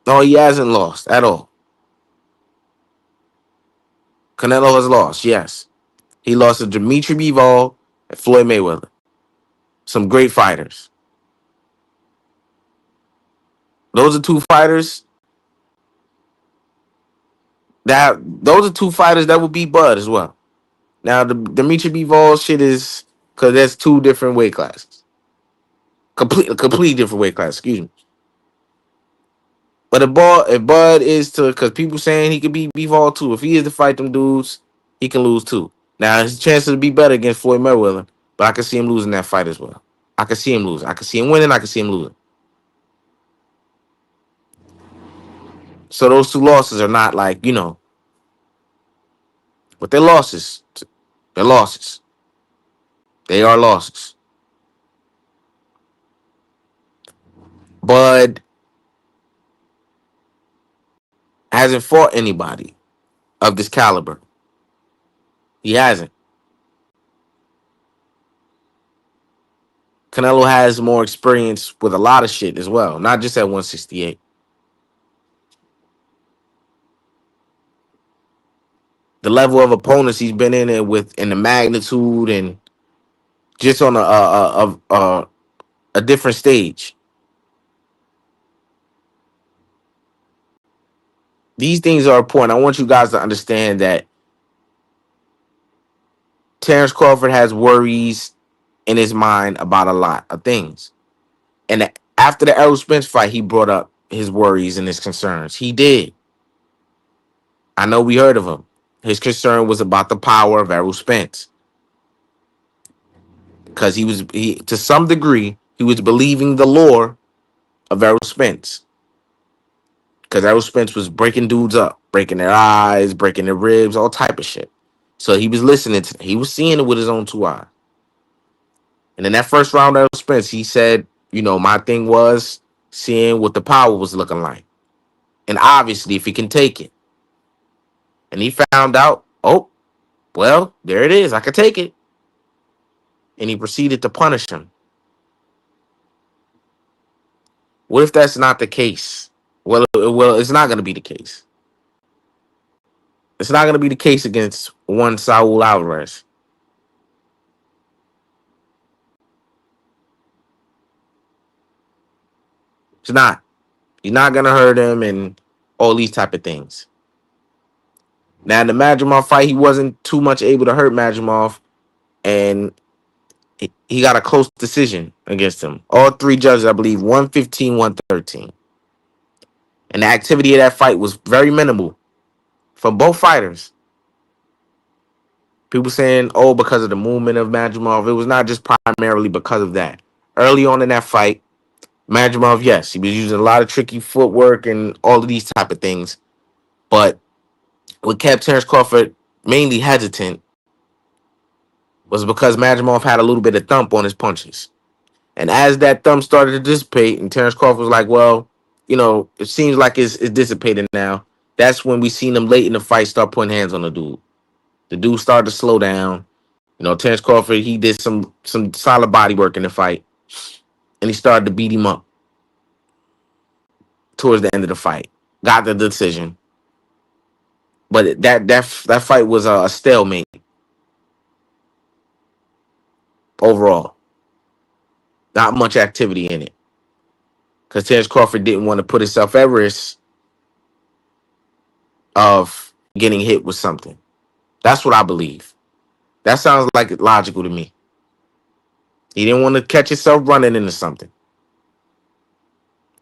no, he hasn't lost at all. Canelo has lost. Yes, he lost to Dimitri Bivol and Floyd Mayweather. Some great fighters. Those are two fighters those are two fighters that would beat Bud as well. Now the Dimitri Bivol shit is because that's two different weight classes, completely different weight class. Excuse me. But if Bud is to, because people saying he could beat Bivol too. If he is to fight them dudes, he can lose too. Now his chances to be better against Floyd Mayweather, but I can see him losing that fight as well. I can see him losing. I can see him winning. I can see him losing. So those two losses are not like But they're losses. They're losses. They are losses. Bud hasn't fought anybody of this caliber. He hasn't. Canelo has more experience with a lot of shit as well, not just at 168. The level of opponents he's been in it with, and the magnitude, and just on a different stage. These things are important. I want you guys to understand that Terence Crawford has worries in his mind about a lot of things. And after the Errol Spence fight, he brought up his worries and his concerns. He did. I know we heard of him. His concern was about the power of Errol Spence because he to some degree he was believing the lore of Errol Spence because Errol Spence was breaking dudes up, breaking their eyes, breaking their ribs, all type of shit. So he was listening to, he was seeing it with his own two eyes. And in that first round of Errol Spence, he said, my thing was seeing what the power was looking like. And obviously, if he can take it. And he found out, oh, well, there it is. I could take it. And he proceeded to punish him. What if that's not the case? Well, it's not going to be the case. It's not going to be the case against one Saul Alvarez. It's not. You're not going to hurt him and all these type of things. Now, in the Madrimov fight, he wasn't too much able to hurt Madrimov, and he got a close decision against him. All three judges, I believe, 115, 113. And the activity of that fight was very minimal for both fighters. People saying, oh, because of the movement of Madrimov. It was not just primarily because of that. Early on in that fight, Madrimov, yes, he was using a lot of tricky footwork and all of these type of things. But what kept Terence Crawford mainly hesitant was because Madrimov had a little bit of thump on his punches. And as that thump started to dissipate, and Terence Crawford was like, well, it seems like it's dissipating now. That's when we seen him late in the fight start putting hands on the dude. The dude started to slow down. Terence Crawford, he did some solid body work in the fight, and he started to beat him up towards the end of the fight. Got the decision, but that fight was a stalemate overall. Not much activity in it because Terence Crawford didn't want to put himself at risk of getting hit with something. That's what I believe. That sounds like logical to me. He didn't want to catch himself running into something,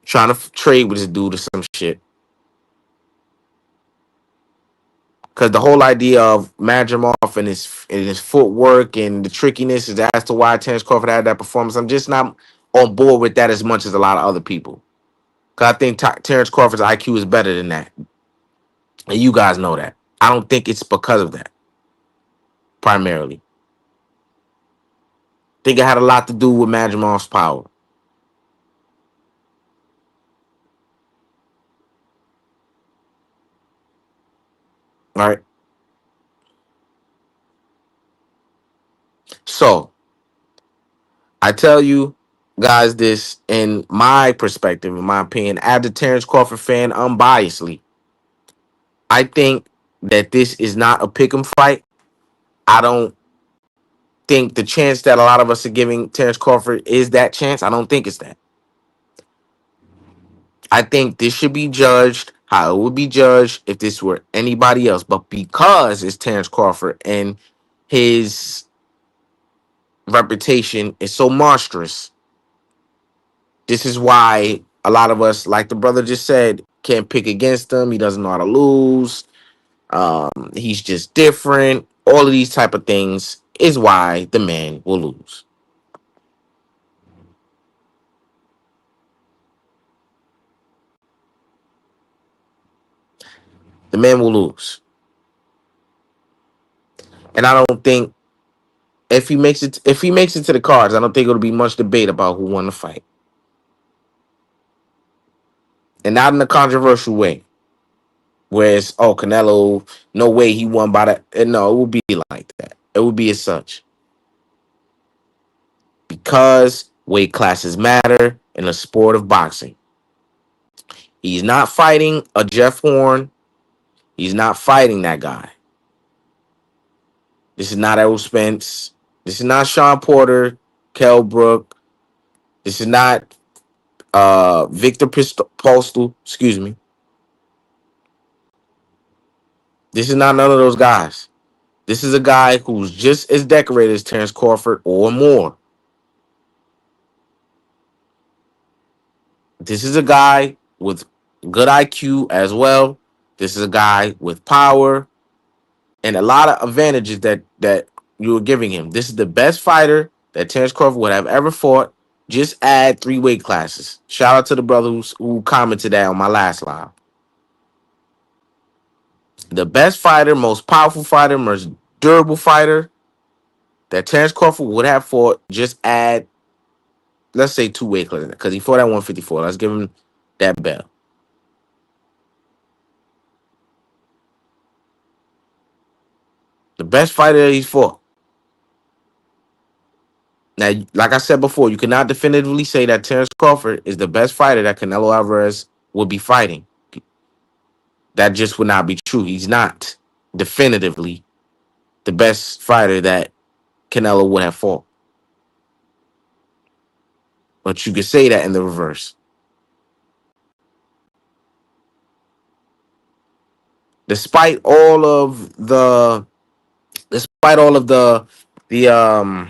trying to trade with this dude or some shit. Because the whole idea of Madrimov and his footwork and the trickiness is as to why Terence Crawford had that performance. I'm just not on board with that as much as a lot of other people. Because I think Terence Crawford's IQ is better than that. And you guys know that. I don't think it's because of that, primarily. I think it had a lot to do with Madrimov's power. All right. So I tell you guys this in my perspective, in my opinion, as a Terence Crawford fan, unbiasedly. I think that this is not a pick'em fight. I don't think the chance that a lot of us are giving Terence Crawford is that chance. I don't think it's that. I think this should be judged how it would be judged if this were anybody else. But because it's Terence Crawford and his reputation is so monstrous, this is why a lot of us, like the brother just said, can't pick against him. He doesn't know how to lose. He's just different. All of these type of things is why the man will lose. The man will lose. And I don't think if he makes it to the cards, I don't think it'll be much debate about who won the fight. And not in a controversial way. Where it's Canelo, no way he won by that. And no, it would be like that. It would be as such. Because weight classes matter in the sport of boxing. He's not fighting a Jeff Horn. He's not fighting that guy. This is not Errol Spence. This is not Sean Porter, Kell Brook. This is not Victor Postal. Excuse me. This is not none of those guys. This is a guy who's just as decorated as Terence Crawford or more. This is a guy with good IQ as well. This is a guy with power and a lot of advantages that you were giving him. This is the best fighter that Terence Crawford would have ever fought. Just add 3 weight classes. Shout out to the brother who commented that on my last live. The best fighter, most powerful fighter, most durable fighter that Terence Crawford would have fought. Just add, let's say, 2 weight classes because he fought at 154. Let's give him that bell. The best fighter that he's fought. Now, like I said before, you cannot definitively say that Terence Crawford is the best fighter that Canelo Alvarez would be fighting. That just would not be true. He's not definitively the best fighter that Canelo would have fought. But you could say that in the reverse. Despite all of the the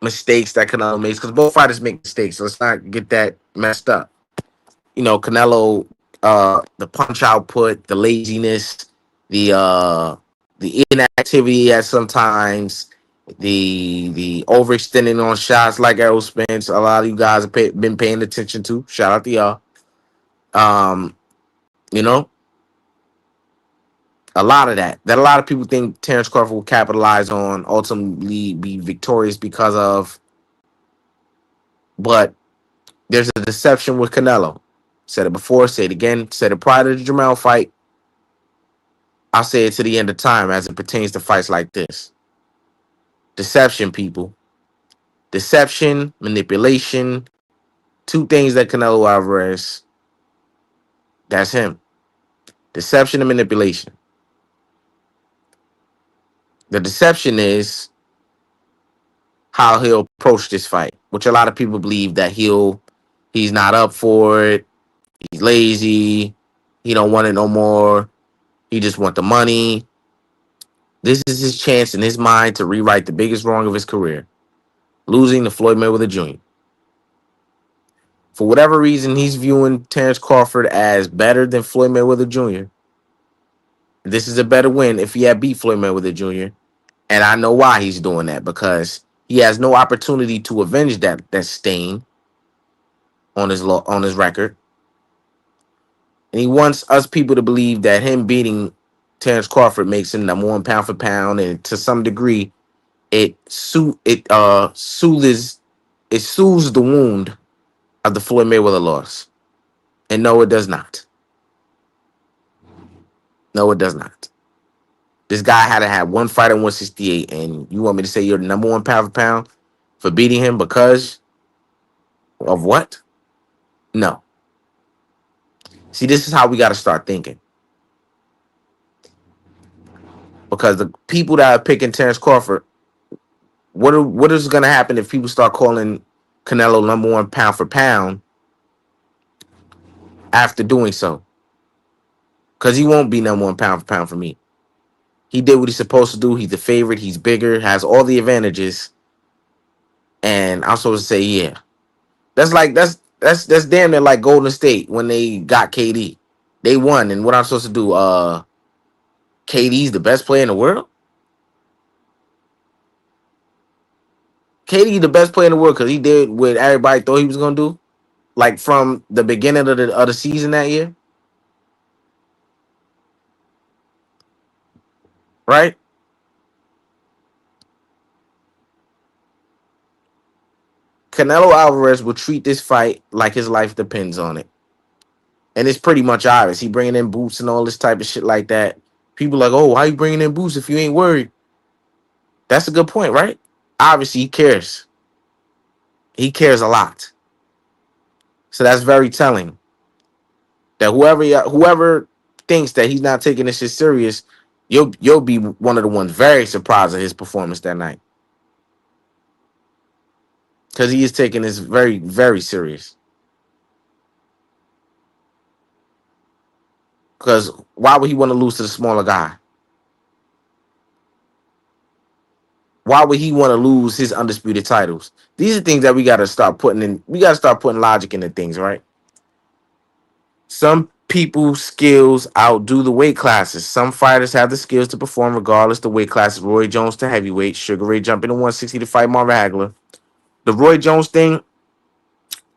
mistakes that Canelo makes, because both fighters make mistakes, so let's not get that messed up. Canelo, the punch output, the laziness, the inactivity at sometimes, the overextending on shots like Errol Spence. A lot of you guys have been paying attention to. Shout out to y'all. Um, you know, a lot of that a lot of people think Terence Crawford will capitalize on, ultimately be victorious because of, but there's a deception with Canelo. Said it before, say it again, said it prior to the Jamel fight. I'll say it to the end of time as it pertains to fights like this. Deception, people. Deception, manipulation, 2 things that Canelo Alvarez, that's him. Deception and manipulation. The deception is how he'll approach this fight, which a lot of people believe that he's not up for it. He's lazy. He don't want it no more. He just want the money. This is his chance in his mind to rewrite the biggest wrong of his career, losing to Floyd Mayweather Jr. For whatever reason, he's viewing Terence Crawford as better than Floyd Mayweather Jr. This is a better win if he had beat Floyd Mayweather Jr. And I know why he's doing that, because he has no opportunity to avenge that stain on his record. And he wants us people to believe that him beating Terence Crawford makes him #1 pound for pound, and to some degree, soothes the wound of the Floyd Mayweather loss. And no, it does not. No, it does not. This guy had to have 1 fight at 168, and you want me to say you're the #1 pound for pound for beating him because of what? No. See, this is how we got to start thinking. Because the people that are picking Terence Crawford, what is going to happen if people start calling Canelo #1 pound for pound after doing so? Because he won't be #1 pound for pound for me. He did what he's supposed to do. He's the favorite. He's bigger, has all the advantages. And I'm supposed to say, yeah. That's damn near like Golden State when they got KD. They won. And what I'm supposed to do, KD's the best player in the world? KD the best player in the world because he did what everybody thought he was gonna do. Like from the beginning of the season that year. Right? Canelo Alvarez will treat this fight like his life depends on it. And it's pretty much obvious. He bringing in boots and all this type of shit like that. People like, oh, why you bringing in boots if you ain't worried? That's a good point, right? Obviously, he cares. He cares a lot. So that's very telling. That whoever thinks that he's not taking this shit serious, you'll be one of the ones very surprised at his performance that night. Because he is taking this very, very serious. Because why would he want to lose to the smaller guy? Why would he want to lose his undisputed titles? These are things that we gotta start putting in. We gotta start putting logic into things, right? Some people's skills outdo the weight classes. Some fighters have the skills to perform regardless the weight classes. Roy Jones to heavyweight, Sugar Ray jumping to 160 to fight Marvin Hagler. The Roy Jones thing,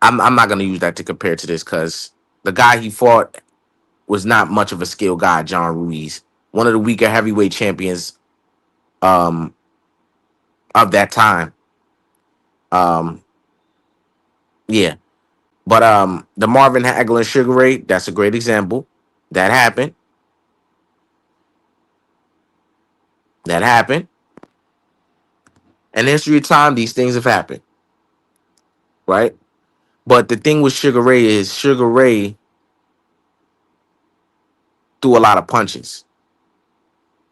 I'm not gonna use that to compare to this because the guy he fought was not much of a skilled guy, John Ruiz, one of the weaker heavyweight champions um, of that time. Um, yeah, but the Marvin Hagler and Sugar Ray, that's a great example. That happened. That happened. In the history of time, these things have happened, right? But the thing with Sugar Ray is Sugar Ray threw a lot of punches.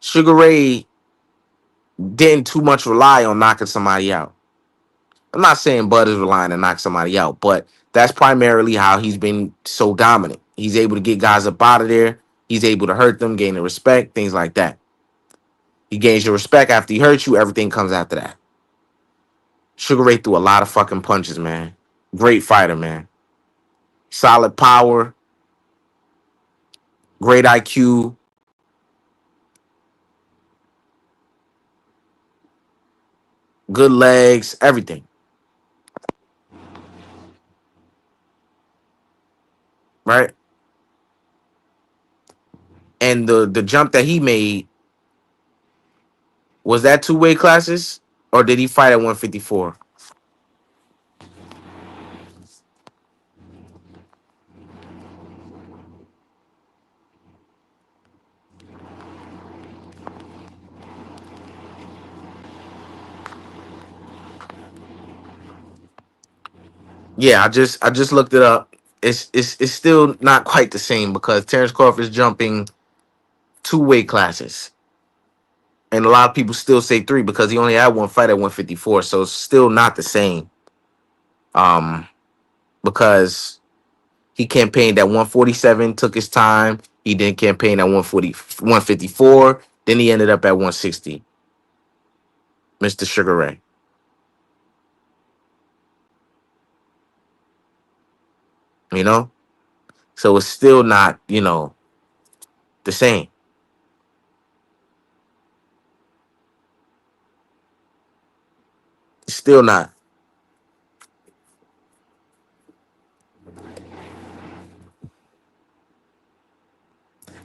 Sugar Ray didn't too much rely on knocking somebody out. I'm not saying Bud is relying to knock somebody out, but that's primarily how he's been so dominant. He's able to get guys up out of there. He's able to hurt them, gain the respect, things like that. He gains your respect after he hurts you. Everything comes after that. Sugar Ray threw a lot of fucking punches, man. Great fighter, man. Solid power, great IQ, good legs, everything, right? And the jump that he made, was that two weight classes? Or did he fight at 154? Yeah, I just looked it up. It's still not quite the same because Terence Crawford is jumping two weight classes. And a lot of people still say three because he only had one fight at 154. So it's still not the same. Um, because he campaigned at 147, took his time. He then campaigned at 154. Then he ended up at 160. Mr. Sugar Ray. You know? So it's still not, the same. It's still not.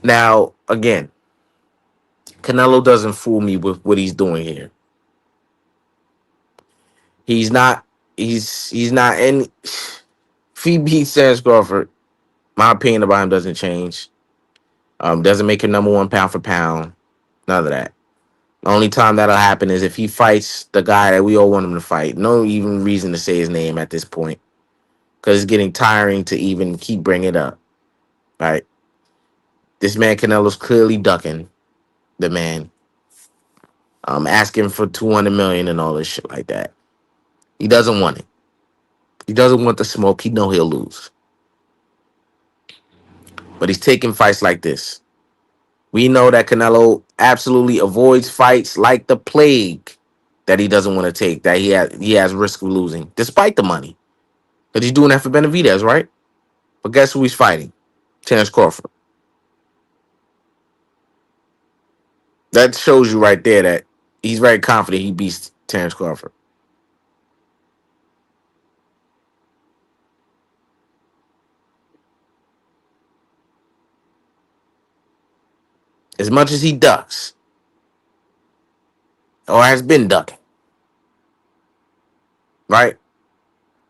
Now, again, Canelo doesn't fool me with what he's doing here. He's not. He's not. And if he beats Terence Crawford, my opinion about him doesn't change. Doesn't make him number one pound for pound. None of that. The only time that'll happen is if he fights the guy that we all want him to fight. No even reason to say his name at this point because it's getting tiring to even keep bringing it up. Right? This man Canelo's clearly ducking the man. Asking for 200 million and all this shit like that. He doesn't want it. He doesn't want the smoke. He know he'll lose. But he's taking fights like this. We know that Canelo absolutely avoids fights like the plague that he doesn't want to take, that he has risk of losing, despite the money. But he's doing that for Benavidez, right? But guess who he's fighting? Terence Crawford. That shows you right there that he's very confident he beats Terence Crawford. As much as he ducks, or has been ducking, right?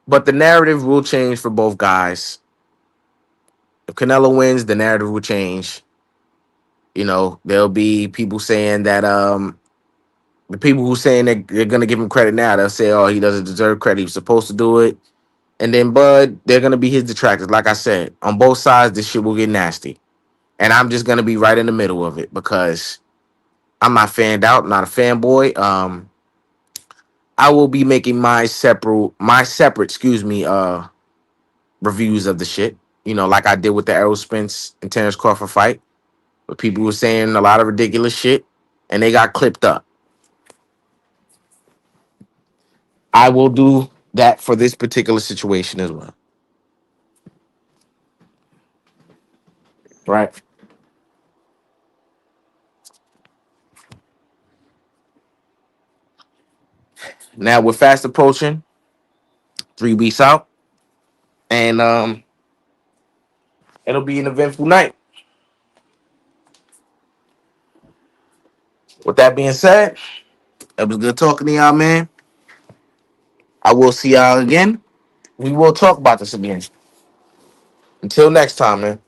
But the narrative will change for both guys. If Canelo wins, the narrative will change. There'll be people saying that the people who saying they're gonna give him credit now, they'll say, "Oh, he doesn't deserve credit. He was supposed to do it." And then Bud, they're gonna be his detractors. Like I said, on both sides, this shit will get nasty. And I'm just gonna be right in the middle of it because I'm not fanned out, not a fanboy. I will be making my separate, reviews of the shit. Like I did with the Errol Spence and Terence Crawford fight, where people were saying a lot of ridiculous shit and they got clipped up. I will do that for this particular situation as well. Right. Now we're fast approaching 3 weeks out, and it'll be an eventful night. With that being said, it was good talking to y'all, man. I will see y'all again. We will talk about this again. Until next time, man.